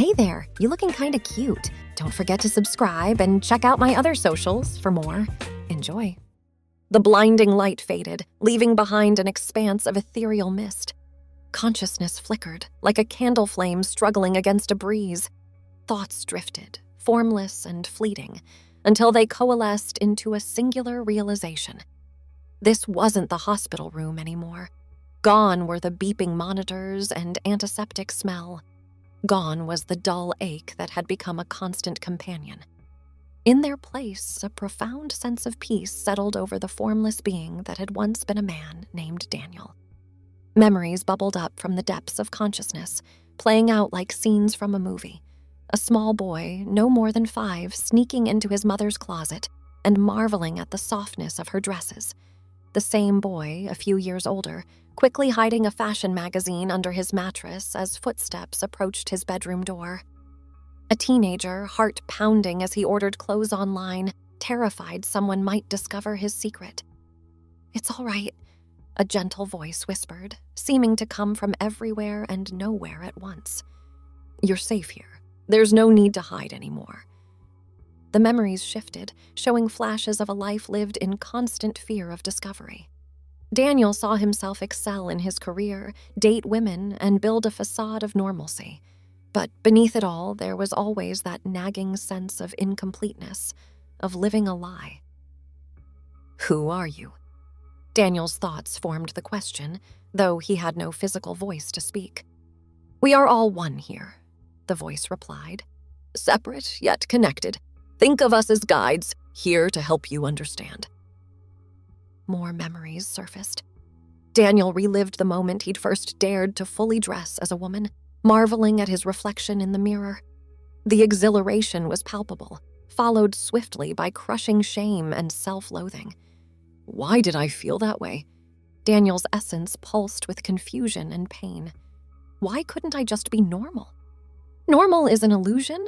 Hey there, you looking kinda cute. Don't forget to subscribe and check out my other socials for more. Enjoy. The blinding light faded, leaving behind an expanse of ethereal mist. Consciousness flickered, like a candle flame struggling against a breeze. Thoughts drifted, formless and fleeting, until they coalesced into a singular realization. This wasn't the hospital room anymore. Gone were the beeping monitors and antiseptic smell. Gone was the dull ache that had become a constant companion. In their place, a profound sense of peace settled over the formless being that had once been a man named Daniel. Memories bubbled up from the depths of consciousness, playing out like scenes from a movie. A small boy, no more than 5, sneaking into his mother's closet and marveling at the softness of her dresses. The same boy, a few years older, quickly hiding a fashion magazine under his mattress as footsteps approached his bedroom door. A teenager, heart pounding as he ordered clothes online, terrified someone might discover his secret. "It's all right," a gentle voice whispered, seeming to come from everywhere and nowhere at once. "You're safe here. There's no need to hide anymore." The memories shifted, showing flashes of a life lived in constant fear of discovery. Daniel saw himself excel in his career, date women, and build a facade of normalcy. But beneath it all, there was always that nagging sense of incompleteness, of living a lie. "Who are you?" Daniel's thoughts formed the question, though he had no physical voice to speak. "We are all one here," the voice replied. "Separate, yet connected. Think of us as guides, here to help you understand." More memories surfaced. Daniel relived the moment he'd first dared to fully dress as a woman, marveling at his reflection in the mirror. The exhilaration was palpable, followed swiftly by crushing shame and self-loathing. Why did I feel that way? Daniel's essence pulsed with confusion and pain. Why couldn't I just be normal? Normal is an illusion?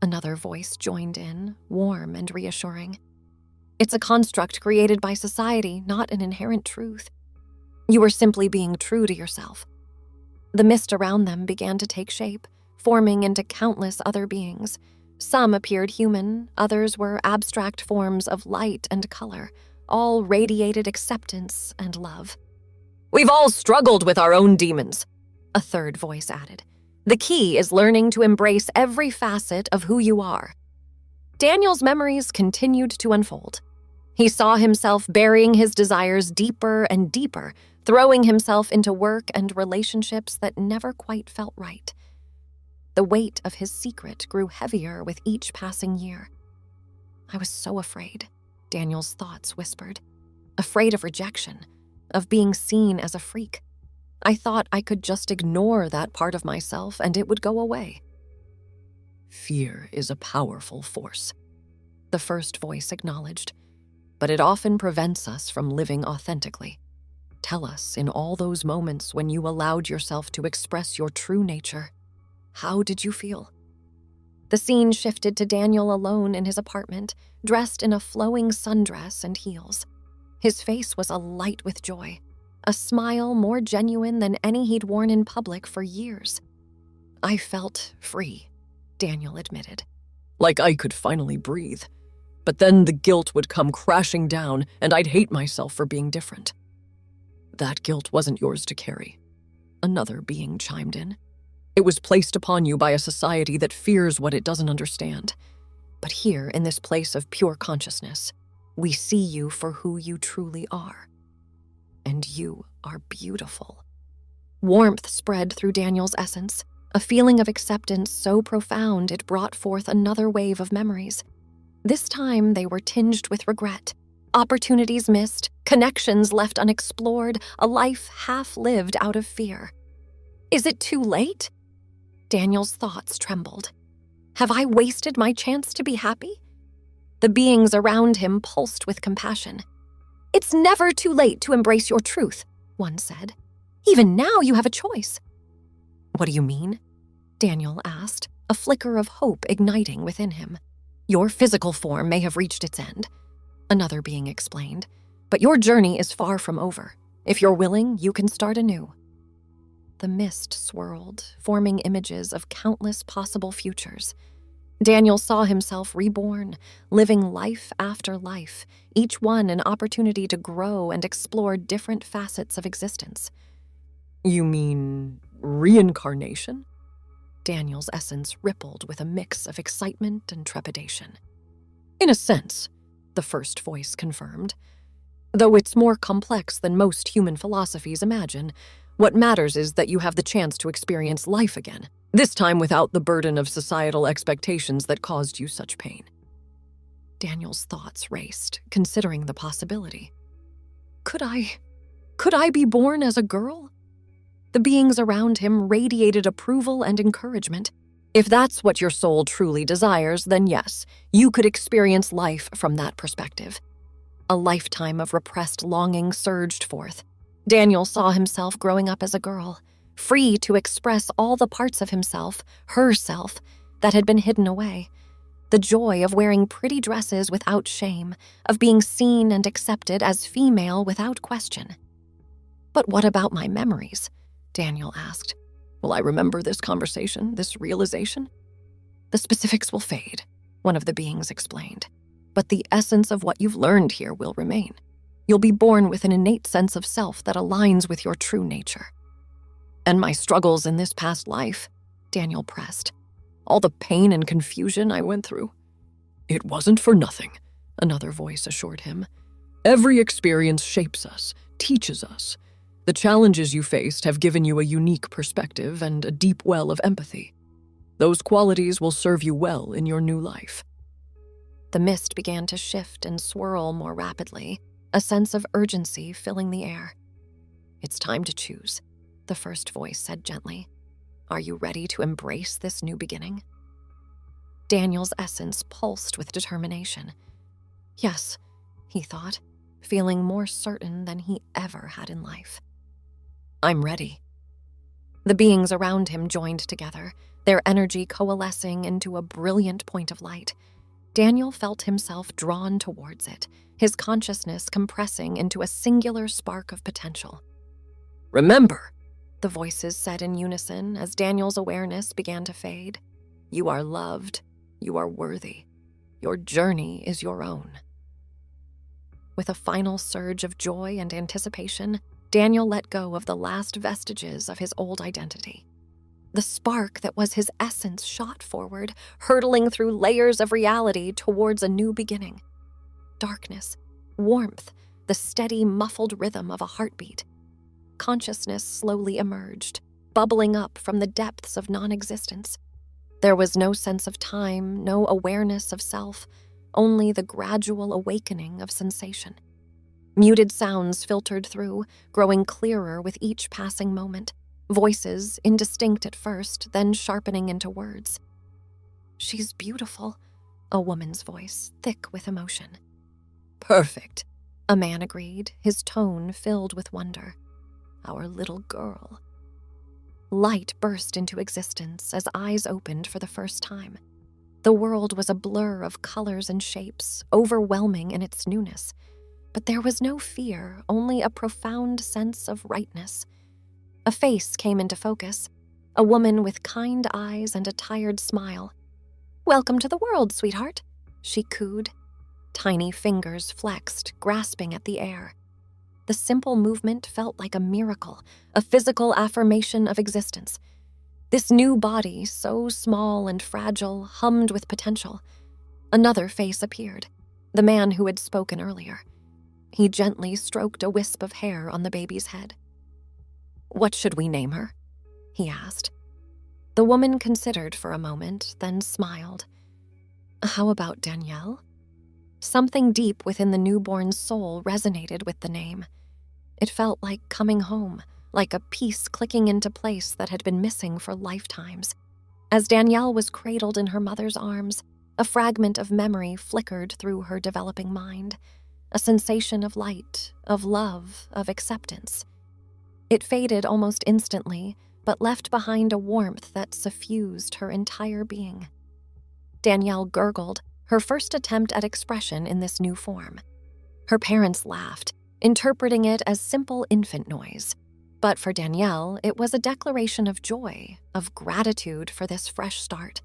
Another voice joined in, warm and reassuring. It's a construct created by society, not an inherent truth. You were simply being true to yourself. The mist around them began to take shape, forming into countless other beings. Some appeared human, others were abstract forms of light and color, all radiated acceptance and love. "We've all struggled with our own demons," a third voice added. "The key is learning to embrace every facet of who you are." Daniel's memories continued to unfold. He saw himself burying his desires deeper and deeper, throwing himself into work and relationships that never quite felt right. The weight of his secret grew heavier with each passing year. "I was so afraid," Daniel's thoughts whispered. "Afraid of rejection, of being seen as a freak. I thought I could just ignore that part of myself and it would go away." "Fear is a powerful force," the first voice acknowledged, "but it often prevents us from living authentically. Tell us, in all those moments when you allowed yourself to express your true nature, how did you feel?" The scene shifted to Daniel alone in his apartment, dressed in a flowing sundress and heels. His face was alight with joy, a smile more genuine than any he'd worn in public for years. "I felt free," Daniel admitted. "Like I could finally breathe. But then the guilt would come crashing down, and I'd hate myself for being different." "That guilt wasn't yours to carry," another being chimed in. "It was placed upon you by a society that fears what it doesn't understand. But here, in this place of pure consciousness, we see you for who you truly are. And you are beautiful." Warmth spread through Daniel's essence, a feeling of acceptance so profound it brought forth another wave of memories. This time they were tinged with regret. Opportunities missed, connections left unexplored, a life half-lived out of fear. "Is it too late?" Daniel's thoughts trembled. "Have I wasted my chance to be happy?" The beings around him pulsed with compassion. "It's never too late to embrace your truth," one said. "Even now you have a choice." "What do you mean?" Daniel asked, a flicker of hope igniting within him. "Your physical form may have reached its end," another being explained, "but your journey is far from over. If you're willing, you can start anew." The mist swirled, forming images of countless possible futures. Daniel saw himself reborn, living life after life, each one an opportunity to grow and explore different facets of existence. You mean reincarnation? Daniel's essence rippled with a mix of excitement and trepidation. In a sense, the first voice confirmed. Though it's more complex than most human philosophies imagine, what matters is that you have the chance to experience life again, this time without the burden of societal expectations that caused you such pain. Daniel's thoughts raced, considering the possibility. Could I be born as a girl? The beings around him radiated approval and encouragement. If that's what your soul truly desires, then yes, you could experience life from that perspective. A lifetime of repressed longing surged forth. Daniel saw himself growing up as a girl, free to express all the parts of himself, herself, that had been hidden away. The joy of wearing pretty dresses without shame, of being seen and accepted as female without question. But what about my memories? Daniel asked. Will I remember this conversation, this realization? The specifics will fade, one of the beings explained. But the essence of what you've learned here will remain. You'll be born with an innate sense of self that aligns with your true nature. And my struggles in this past life, Daniel pressed. All the pain and confusion I went through. It wasn't for nothing, another voice assured him. Every experience shapes us, teaches us. The challenges you faced have given you a unique perspective and a deep well of empathy. Those qualities will serve you well in your new life. The mist began to shift and swirl more rapidly, a sense of urgency filling the air. It's time to choose, the first voice said gently. Are you ready to embrace this new beginning? Daniel's essence pulsed with determination. Yes, he thought, feeling more certain than he ever had in life. I'm ready. The beings around him joined together, their energy coalescing into a brilliant point of light. Daniel felt himself drawn towards it, his consciousness compressing into a singular spark of potential. Remember, the voices said in unison as Daniel's awareness began to fade. You are loved. You are worthy. Your journey is your own. With a final surge of joy and anticipation, Daniel let go of the last vestiges of his old identity. The spark that was his essence shot forward, hurtling through layers of reality towards a new beginning. Darkness, warmth, the steady, muffled rhythm of a heartbeat. Consciousness slowly emerged, bubbling up from the depths of non-existence. There was no sense of time, no awareness of self, only the gradual awakening of sensation. Muted sounds filtered through, growing clearer with each passing moment. Voices, indistinct at first, then sharpening into words. She's beautiful, a woman's voice, thick with emotion. Perfect, a man agreed, his tone filled with wonder. Our little girl. Light burst into existence as eyes opened for the first time. The world was a blur of colors and shapes, overwhelming in its newness. But there was no fear, only a profound sense of rightness. A face came into focus, a woman with kind eyes and a tired smile. Welcome to the world, sweetheart, she cooed. Tiny fingers flexed, grasping at the air. The simple movement felt like a miracle, a physical affirmation of existence. This new body, so small and fragile, hummed with potential. Another face appeared, the man who had spoken earlier. He gently stroked a wisp of hair on the baby's head. What should we name her? He asked. The woman considered for a moment, then smiled. How about Danielle? Something deep within the newborn's soul resonated with the name. It felt like coming home, like a piece clicking into place that had been missing for lifetimes. As Danielle was cradled in her mother's arms, a fragment of memory flickered through her developing mind. A sensation of light, of love, of acceptance. It faded almost instantly, but left behind a warmth that suffused her entire being. Danielle gurgled, her first attempt at expression in this new form. Her parents laughed, interpreting it as simple infant noise. But for Danielle, it was a declaration of joy, of gratitude for this fresh start.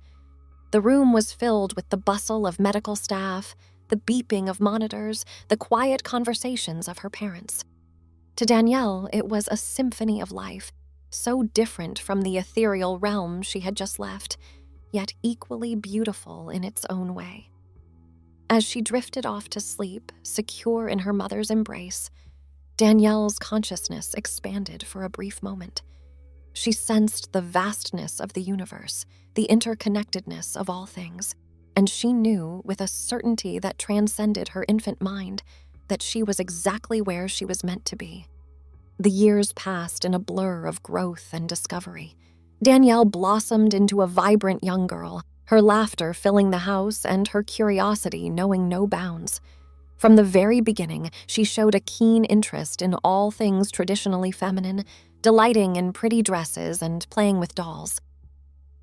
The room was filled with the bustle of medical staff, the beeping of monitors, the quiet conversations of her parents. To Danielle, it was a symphony of life, so different from the ethereal realm she had just left, yet equally beautiful in its own way. As she drifted off to sleep, secure in her mother's embrace, Danielle's consciousness expanded for a brief moment. She sensed the vastness of the universe, the interconnectedness of all things, and she knew, with a certainty that transcended her infant mind, that she was exactly where she was meant to be. The years passed in a blur of growth and discovery. Danielle blossomed into a vibrant young girl, her laughter filling the house and her curiosity knowing no bounds. From the very beginning, she showed a keen interest in all things traditionally feminine, delighting in pretty dresses and playing with dolls.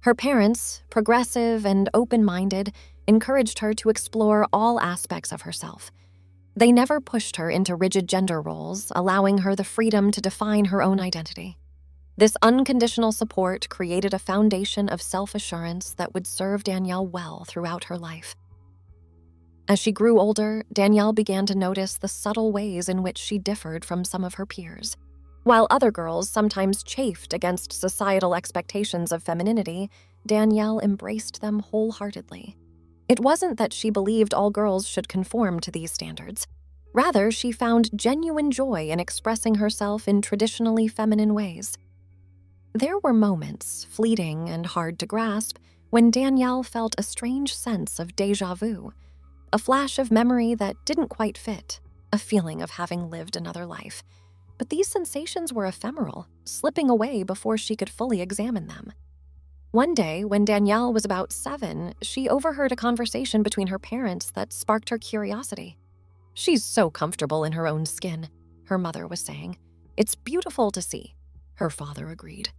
Her parents, progressive and open-minded, encouraged her to explore all aspects of herself. They never pushed her into rigid gender roles, allowing her the freedom to define her own identity. This unconditional support created a foundation of self-assurance that would serve Danielle well throughout her life. As she grew older, Danielle began to notice the subtle ways in which she differed from some of her peers. While other girls sometimes chafed against societal expectations of femininity, Danielle embraced them wholeheartedly. It wasn't that she believed all girls should conform to these standards. Rather, she found genuine joy in expressing herself in traditionally feminine ways. There were moments, fleeting and hard to grasp, when Danielle felt a strange sense of déjà vu, a flash of memory that didn't quite fit, a feeling of having lived another life. But these sensations were ephemeral, slipping away before she could fully examine them. One day, when Danielle was about 7, she overheard a conversation between her parents that sparked her curiosity. "She's so comfortable in her own skin," her mother was saying. "It's beautiful to see," her father agreed.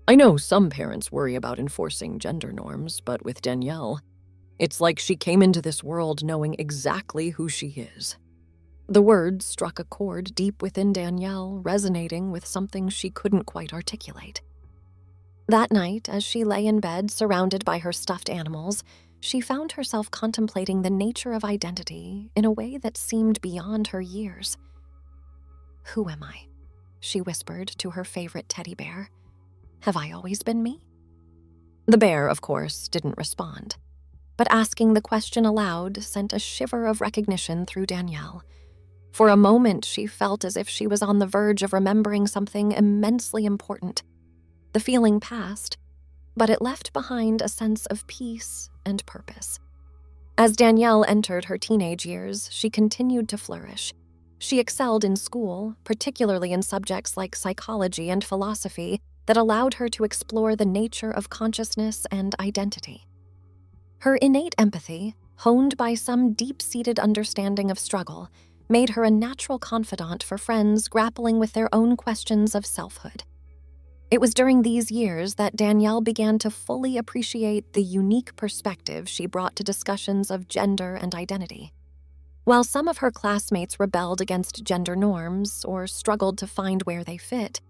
I know some parents worry about enforcing gender norms, but with Danielle, it's like she came into this world knowing exactly who she is. The words struck a chord deep within Danielle, resonating with something she couldn't quite articulate. That night, as she lay in bed surrounded by her stuffed animals, she found herself contemplating the nature of identity in a way that seemed beyond her years. "Who am I?" she whispered to her favorite teddy bear. "Have I always been me?" The bear, of course, didn't respond. But asking the question aloud sent a shiver of recognition through Danielle. For a moment, she felt as if she was on the verge of remembering something immensely important. The feeling passed, but it left behind a sense of peace and purpose. As Danielle entered her teenage years, she continued to flourish. She excelled in school, particularly in subjects like psychology and philosophy that allowed her to explore the nature of consciousness and identity. Her innate empathy, honed by some deep-seated understanding of struggle, made her a natural confidant for friends grappling with their own questions of selfhood. It was during these years that Danielle began to fully appreciate the unique perspective she brought to discussions of gender and identity. While some of her classmates rebelled against gender norms or struggled to find where they fit,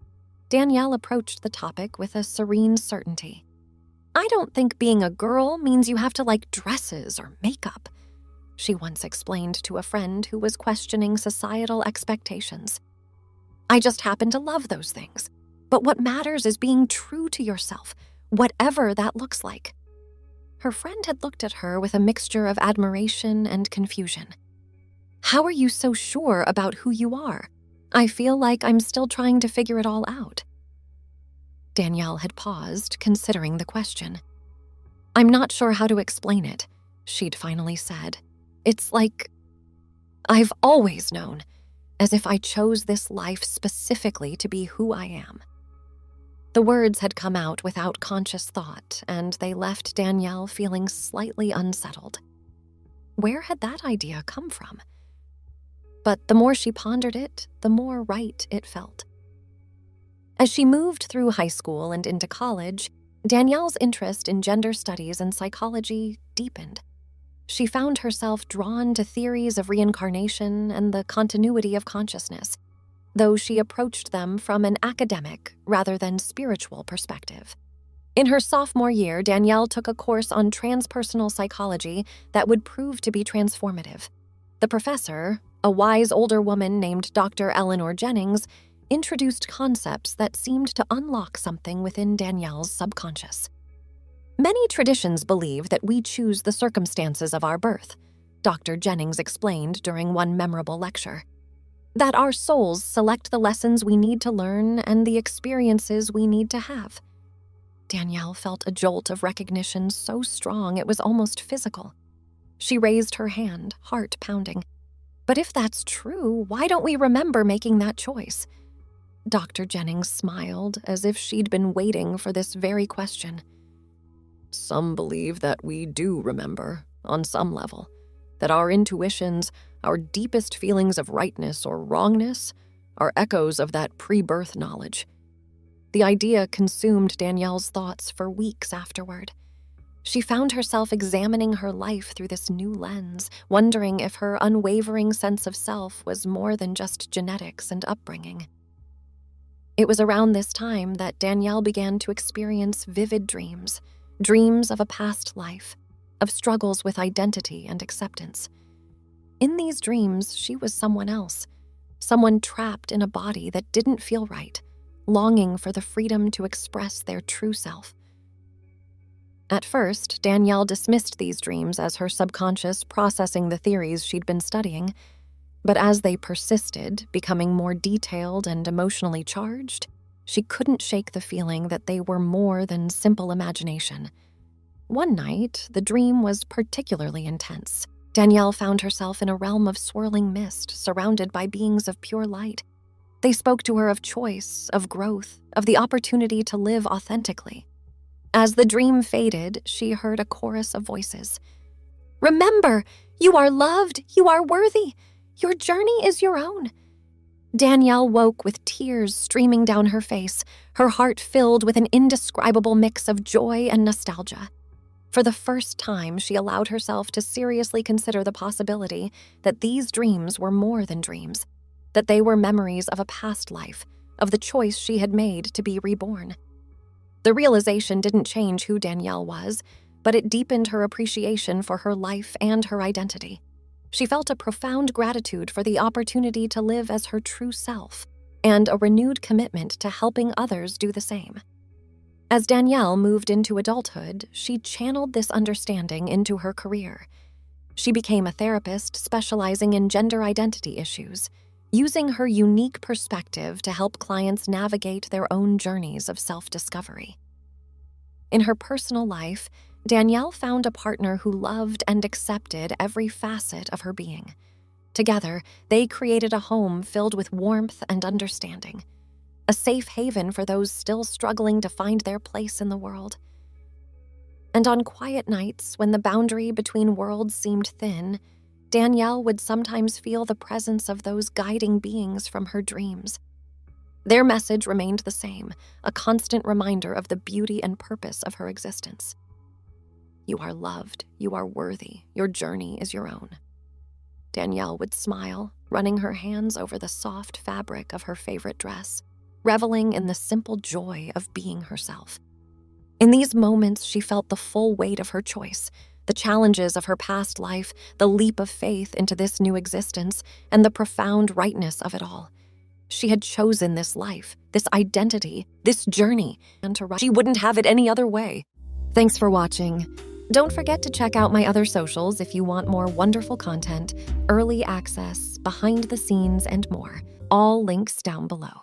Danielle approached the topic with a serene certainty. "I don't think being a girl means you have to like dresses or makeup," she once explained to a friend who was questioning societal expectations. "I just happen to love those things. But what matters is being true to yourself, whatever that looks like." Her friend had looked at her with a mixture of admiration and confusion. "How are you so sure about who you are? I feel like I'm still trying to figure it all out." Danielle had paused, considering the question. "I'm not sure how to explain it," she'd finally said. "It's like I've always known, as if I chose this life specifically to be who I am." The words had come out without conscious thought, and they left Danielle feeling slightly unsettled. Where had that idea come from? But the more she pondered it, the more right it felt. As she moved through high school and into college, Danielle's interest in gender studies and psychology deepened. She found herself drawn to theories of reincarnation and the continuity of consciousness. though she approached them from an academic rather than spiritual perspective. In her sophomore year, Danielle took a course on transpersonal psychology that would prove to be transformative. The professor, a wise older woman named Dr. Eleanor Jennings, introduced concepts that seemed to unlock something within Danielle's subconscious. Many traditions believe that we choose the circumstances of our birth, Dr. Jennings explained during one memorable lecture. That our souls select the lessons we need to learn and the experiences we need to have. Danielle felt a jolt of recognition so strong it was almost physical. She raised her hand, heart pounding. But if that's true, why don't we remember making that choice? Dr. Jennings smiled as if she'd been waiting for this very question. Some believe that we do remember, on some level, that our intuitions, our deepest feelings of rightness or wrongness, are echoes of that pre-birth knowledge. The idea consumed Danielle's thoughts for weeks afterward. She found herself examining her life through this new lens, wondering if her unwavering sense of self was more than just genetics and upbringing. It was around this time that Danielle began to experience vivid dreams of a past life, of struggles with identity and acceptance. In these dreams, she was someone else, someone trapped in a body that didn't feel right, longing for the freedom to express their true self. At first, Danielle dismissed these dreams as her subconscious processing the theories she'd been studying, but as they persisted, becoming more detailed and emotionally charged, she couldn't shake the feeling that they were more than simple imagination. One night, the dream was particularly intense. Danielle found herself in a realm of swirling mist, surrounded by beings of pure light. They spoke to her of choice, of growth, of the opportunity to live authentically. As the dream faded, she heard a chorus of voices. "Remember, you are loved, you are worthy. Your journey is your own." Danielle woke with tears streaming down her face, her heart filled with an indescribable mix of joy and nostalgia. For the first time, she allowed herself to seriously consider the possibility that these dreams were more than dreams, that they were memories of a past life, of the choice she had made to be reborn. The realization didn't change who Danielle was, but it deepened her appreciation for her life and her identity. She felt a profound gratitude for the opportunity to live as her true self, and a renewed commitment to helping others do the same. As Danielle moved into adulthood, she channeled this understanding into her career. She became a therapist specializing in gender identity issues, using her unique perspective to help clients navigate their own journeys of self-discovery. In her personal life, Danielle found a partner who loved and accepted every facet of her being. Together, they created a home filled with warmth and understanding, a safe haven for those still struggling to find their place in the world. And on quiet nights, when the boundary between worlds seemed thin, Danielle would sometimes feel the presence of those guiding beings from her dreams. Their message remained the same, a constant reminder of the beauty and purpose of her existence. You are loved, you are worthy, your journey is your own. Danielle would smile, running her hands over the soft fabric of her favorite dress, reveling in the simple joy of being herself. In these moments, she felt the full weight of her choice, the challenges of her past life, the leap of faith into this new existence, and the profound rightness of it all. She had chosen this life, this identity, this journey, and she wouldn't have it any other way. Thanks for watching. Don't forget to check out my other socials if you want more wonderful content, early access, behind the scenes, and more. All links down below.